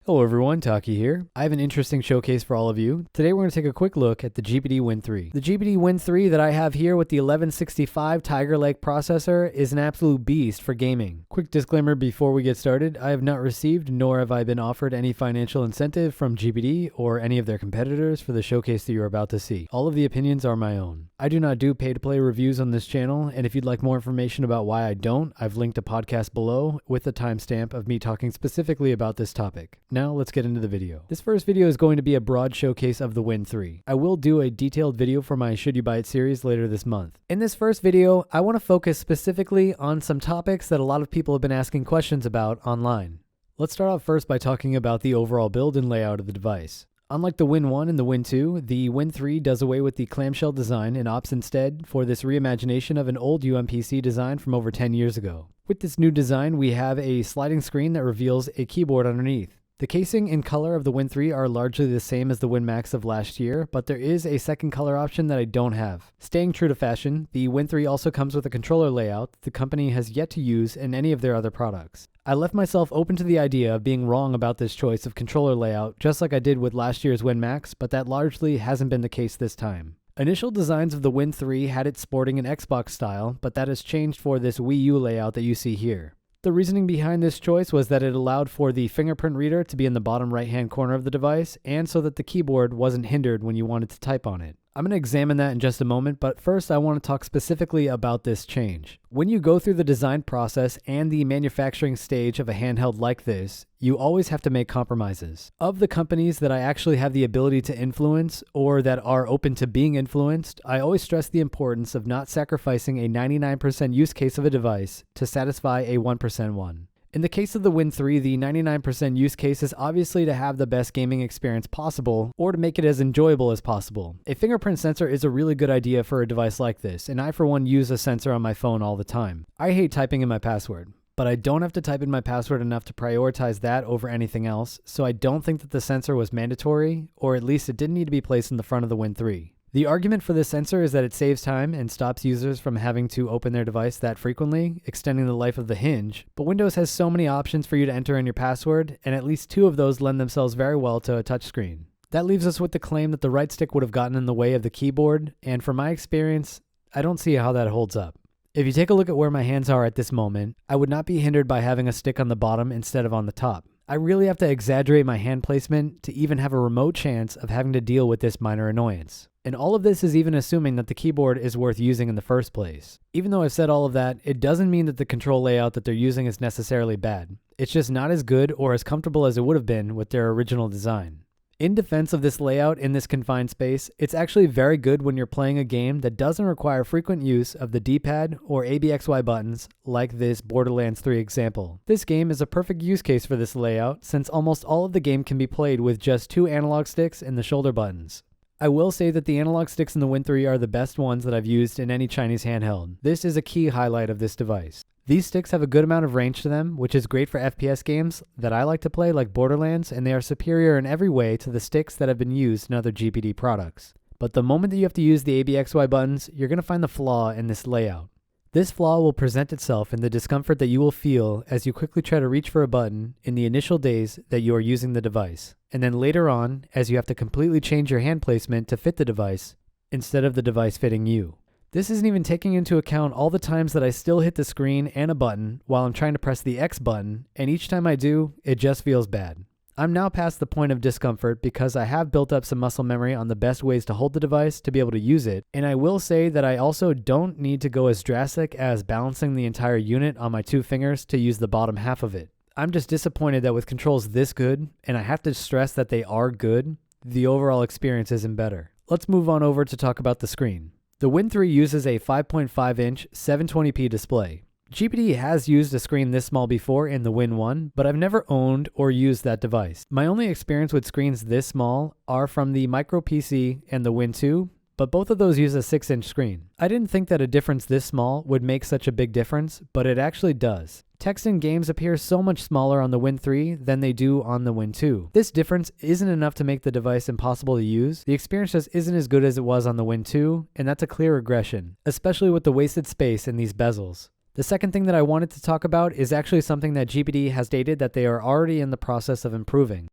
Hello everyone, Taki here. I have an interesting showcase for all of you. Today we're going to take a quick look at the GPD Win 3. The GPD Win 3 that I have here with the 1165 Tiger Lake processor is an absolute beast for gaming. Quick disclaimer before we get started, I have not received nor have I been offered any financial incentive from GPD or any of their competitors for the showcase that you're about to see. All of the opinions are my own. I do not do pay-to-play reviews on this channel, and if you'd like more information about why I don't, I've linked a podcast below with a timestamp of me talking specifically about this topic. Now let's get into the video. This first video is going to be a broad showcase of the Win 3. I will do a detailed video for my Should You Buy It series later this month. In this first video, I want to focus specifically on some topics that a lot of people have been asking questions about online. Let's start off first by talking about the overall build and layout of the device. Unlike the Win 1 and the Win 2, the Win 3 does away with the clamshell design and opts instead for this reimagination of an old UMPC design from over 10 years ago. With this new design, we have a sliding screen that reveals a keyboard underneath. The casing and color of the Win 3 are largely the same as the Win Max of last year, but there is a second color option that I don't have. Staying true to fashion, the Win 3 also comes with a controller layout the company has yet to use in any of their other products. I left myself open to the idea of being wrong about this choice of controller layout, just like I did with last year's Win Max, but that largely hasn't been the case this time. Initial designs of the Win 3 had it sporting an Xbox style, but that has changed for this Wii U layout that you see here. The reasoning behind this choice was that it allowed for the fingerprint reader to be in the bottom right-hand corner of the device, and so that the keyboard wasn't hindered when you wanted to type on it. I'm going to examine that in just a moment, but first I want to talk specifically about this change. When you go through the design process and the manufacturing stage of a handheld like this, you always have to make compromises. Of the companies that I actually have the ability to influence or that are open to being influenced, I always stress the importance of not sacrificing a 99% use case of a device to satisfy a 1% one. In the case of the Win 3, the 99% use case is obviously to have the best gaming experience possible or to make it as enjoyable as possible. A fingerprint sensor is a really good idea for a device like this, and I for one use a sensor on my phone all the time. I hate typing in my password, but I don't have to type in my password enough to prioritize that over anything else, so I don't think that the sensor was mandatory, or at least it didn't need to be placed in the front of the Win 3. The argument for this sensor is that it saves time and stops users from having to open their device that frequently, extending the life of the hinge, but Windows has so many options for you to enter in your password, and at least two of those lend themselves very well to a touchscreen. That leaves us with the claim that the right stick would have gotten in the way of the keyboard, and from my experience, I don't see how that holds up. If you take a look at where my hands are at this moment, I would not be hindered by having a stick on the bottom instead of on the top. I really have to exaggerate my hand placement to even have a remote chance of having to deal with this minor annoyance. And all of this is even assuming that the keyboard is worth using in the first place. Even though I've said all of that, it doesn't mean that the control layout that they're using is necessarily bad. It's just not as good or as comfortable as it would have been with their original design. In defense of this layout in this confined space, it's actually very good when you're playing a game that doesn't require frequent use of the D-pad or ABXY buttons like this Borderlands 3 example. This game is a perfect use case for this layout since almost all of the game can be played with just two analog sticks and the shoulder buttons. I will say that the analog sticks in the Win 3 are the best ones that I've used in any Chinese handheld. This is a key highlight of this device. These sticks have a good amount of range to them, which is great for FPS games that I like to play like Borderlands, and they are superior in every way to the sticks that have been used in other GPD products. But the moment that you have to use the ABXY buttons, you're going to find the flaw in this layout. This flaw will present itself in the discomfort that you will feel as you quickly try to reach for a button in the initial days that you are using the device, and then later on as you have to completely change your hand placement to fit the device instead of the device fitting you. This isn't even taking into account all the times that I still hit the screen and a button while I'm trying to press the X button, and each time I do, it just feels bad. I'm now past the point of discomfort because I have built up some muscle memory on the best ways to hold the device to be able to use it, and I will say that I also don't need to go as drastic as balancing the entire unit on my two fingers to use the bottom half of it. I'm just disappointed that with controls this good, and I have to stress that they are good, the overall experience isn't better. Let's move on over to talk about the screen. The Win 3 uses a 5.5-inch 720p display. GPD has used a screen this small before in the Win 1, but I've never owned or used that device. My only experience with screens this small are from the Micro PC and the Win 2, but both of those use a 6-inch screen. I didn't think that a difference this small would make such a big difference, but it actually does. Text in games appear so much smaller on the Win 3 than they do on the Win 2. This difference isn't enough to make the device impossible to use. The experience just isn't as good as it was on the Win 2, and that's a clear regression, especially with the wasted space in these bezels. The second thing that I wanted to talk about is actually something that GPD has stated that they are already in the process of improving.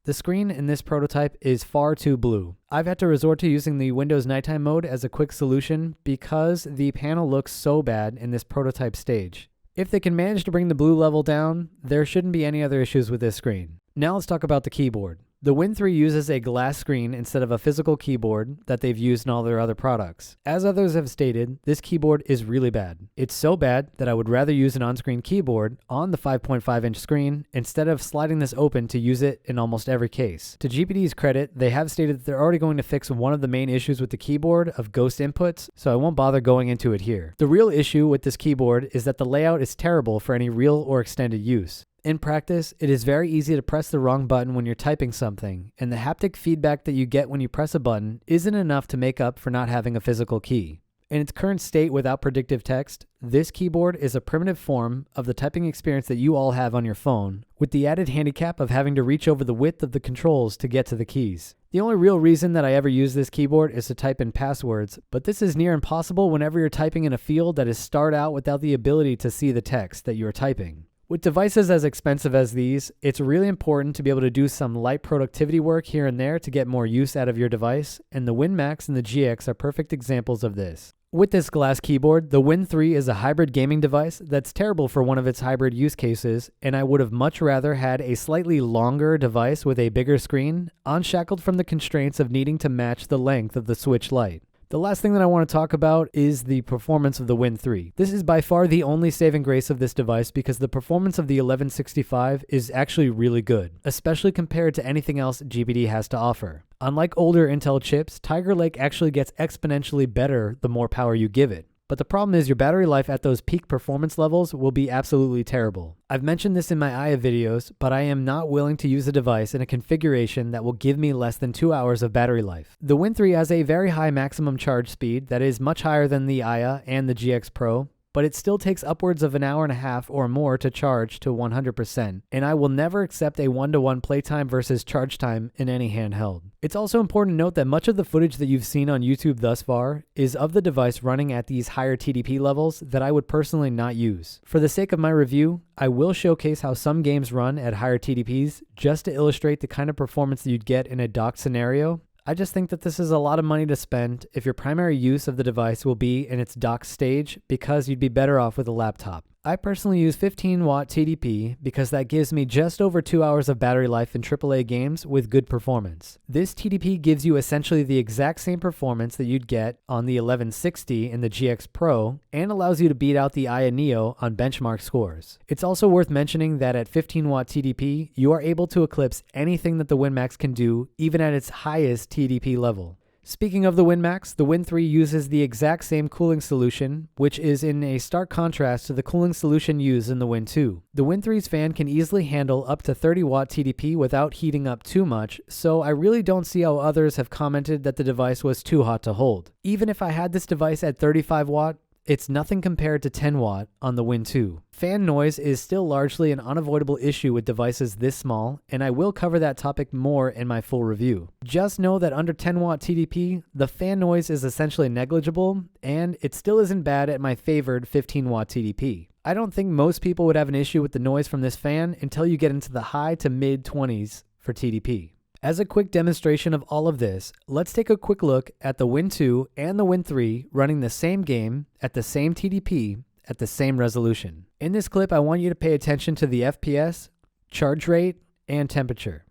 The screen in this prototype is far too blue. I've had to resort to using the Windows nighttime mode as a quick solution because the panel looks so bad in this prototype stage. If they can manage to bring the blue level down, there shouldn't be any other issues with this screen. Now let's talk about the keyboard. The Win 3 uses a glass screen instead of a physical keyboard that they've used in all their other products. As others have stated, this keyboard is really bad. It's so bad that I would rather use an on-screen keyboard on the 5.5-inch screen instead of sliding this open to use it in almost every case. To GPD's credit, they have stated that they're already going to fix one of the main issues with the keyboard of ghost inputs, so I won't bother going into it here. The real issue with this keyboard is that the layout is terrible for any real or extended use. In practice, it is very easy to press the wrong button when you're typing something, and the haptic feedback that you get when you press a button isn't enough to make up for not having a physical key. In its current state without predictive text, this keyboard is a primitive form of the typing experience that you all have on your phone, with the added handicap of having to reach over the width of the controls to get to the keys. The only real reason that I ever use this keyboard is to type in passwords, but this is near impossible whenever you're typing in a field that is starred out without the ability to see the text that you are typing. With devices as expensive as these, it's really important to be able to do some light productivity work here and there to get more use out of your device, and the Win Max and the GX are perfect examples of this. With this glass keyboard, the Win 3 is a hybrid gaming device that's terrible for one of its hybrid use cases, and I would have much rather had a slightly longer device with a bigger screen, unshackled from the constraints of needing to match the length of the Switch Lite. The last thing that I want to talk about is the performance of the Win 3. This is by far the only saving grace of this device because the performance of the 1165 is actually really good, especially compared to anything else GPD has to offer. Unlike older Intel chips, Tiger Lake actually gets exponentially better the more power you give it. But the problem is your battery life at those peak performance levels will be absolutely terrible. I've mentioned this in my Aya videos, but I am not willing to use a device in a configuration that will give me less than 2 hours of battery life. The Win 3 has a very high maximum charge speed that is much higher than the Aya and the GX Pro, but it still takes upwards of an hour and a half or more to charge to 100%, and I will never accept a 1-to-1 playtime versus charge time in any handheld. It's also important to note that much of the footage that you've seen on YouTube thus far is of the device running at these higher TDP levels that I would personally not use. For the sake of my review, I will showcase how some games run at higher TDPs just to illustrate the kind of performance that you'd get in a docked scenario. I just think that this is a lot of money to spend if your primary use of the device will be in its dock stage because you'd be better off with a laptop. I personally use 15-watt TDP because that gives me just over 2 hours of battery life in AAA games with good performance. This TDP gives you essentially the exact same performance that you'd get on the 1160 in the GX Pro and allows you to beat out the Aya Neo on benchmark scores. It's also worth mentioning that at 15-watt TDP, you are able to eclipse anything that the Win Max can do even at its highest TDP level. Speaking of the Win Max, the Win 3 uses the exact same cooling solution, which is in a stark contrast to the cooling solution used in the Win 2. The Win 3's fan can easily handle up to 30-watt TDP without heating up too much, so I really don't see how others have commented that the device was too hot to hold. Even if I had this device at 35-watt, it's nothing compared to 10-watt on the Win 2. Fan noise is still largely an unavoidable issue with devices this small, and I will cover that topic more in my full review. Just know that under 10-watt TDP, the fan noise is essentially negligible, and it still isn't bad at my favored 15-watt TDP. I don't think most people would have an issue with the noise from this fan until you get into the high to mid-20s for TDP. As a quick demonstration of all of this, let's take a quick look at the Win 2 and the Win 3 running the same game at the same TDP at the same resolution. In this clip, I want you to pay attention to the FPS, charge rate, and temperature.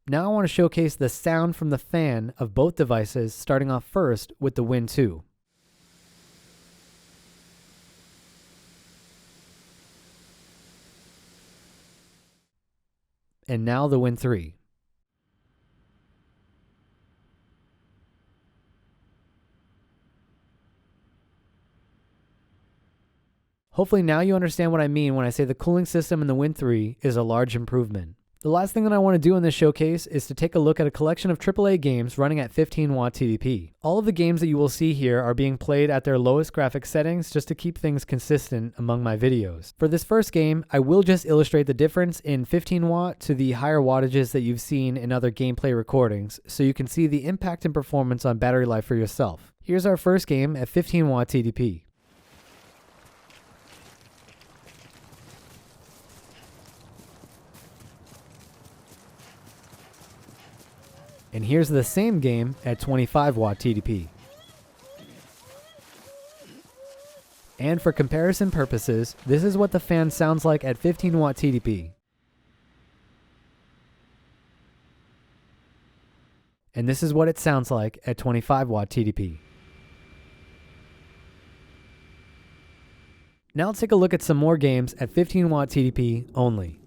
Now I want to showcase the sound from the fan of both devices, starting off first with the Win 2. And now the Win 3. Hopefully now you understand what I mean when I say the cooling system in the Win 3 is a large improvement. The last thing that I want to do in this showcase is to take a look at a collection of AAA games running at 15-watt TDP. All of the games that you will see here are being played at their lowest graphics settings just to keep things consistent among my videos. For this first game, I will just illustrate the difference in 15-watt to the higher wattages that you've seen in other gameplay recordings so you can see the impact and performance on battery life for yourself. Here's our first game at 15-watt TDP. And here's the same game at 25 watt TDP. And for comparison purposes, this is what the fan sounds like at 15 watt TDP. And this is what it sounds like at 25 watt TDP. Now let's take a look at some more games at 15 watt TDP only.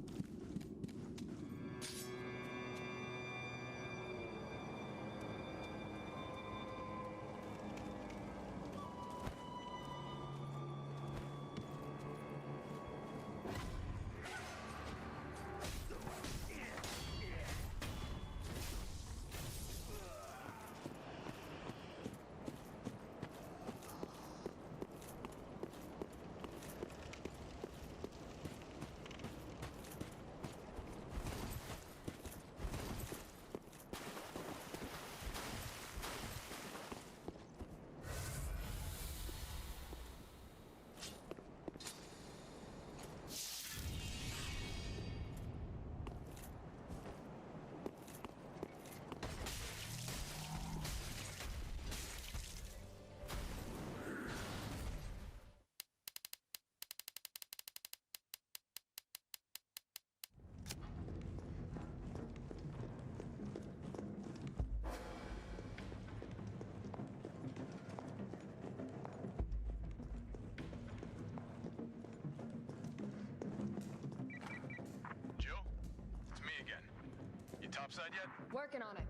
Topside yet? Working on it.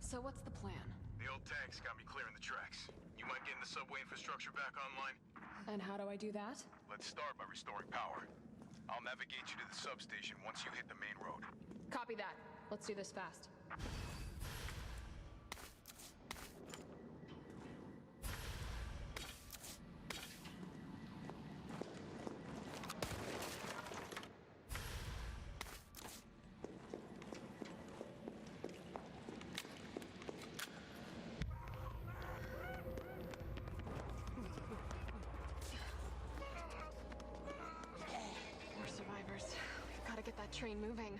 So what's the plan? The old tanks got me clearing the tracks. You mind getting the subway infrastructure back online? And how do I do that? Let's start by restoring power. I'll navigate you to the substation once you hit the main road. Copy that. Let's do this fast. We're survivors. We've got to get that train moving.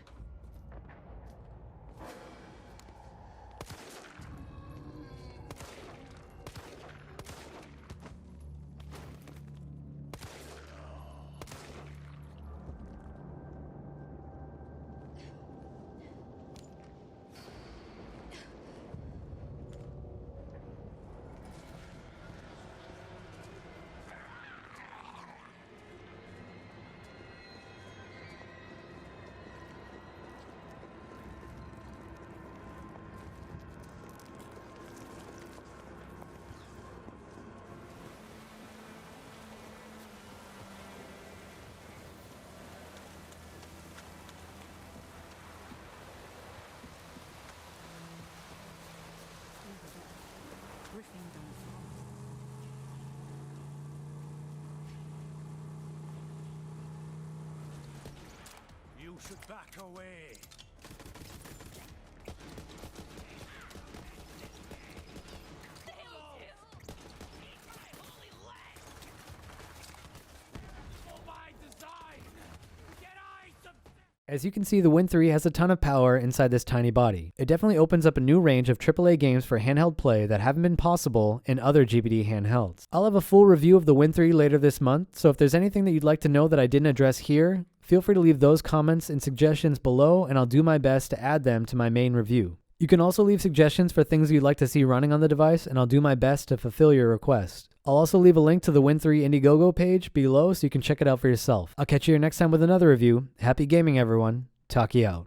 You should back away. As you can see, the Win 3 has a ton of power inside this tiny body. It definitely opens up a new range of AAA games for handheld play that haven't been possible in other GPD handhelds. I'll have a full review of the Win 3 later this month, so if there's anything that you'd like to know that I didn't address here, feel free to leave those comments and suggestions below, and I'll do my best to add them to my main review. You can also leave suggestions for things you'd like to see running on the device, and I'll do my best to fulfill your request. I'll also leave a link to the Win 3 Indiegogo page below so you can check it out for yourself. I'll catch you here next time with another review. Happy gaming, everyone. Taki out.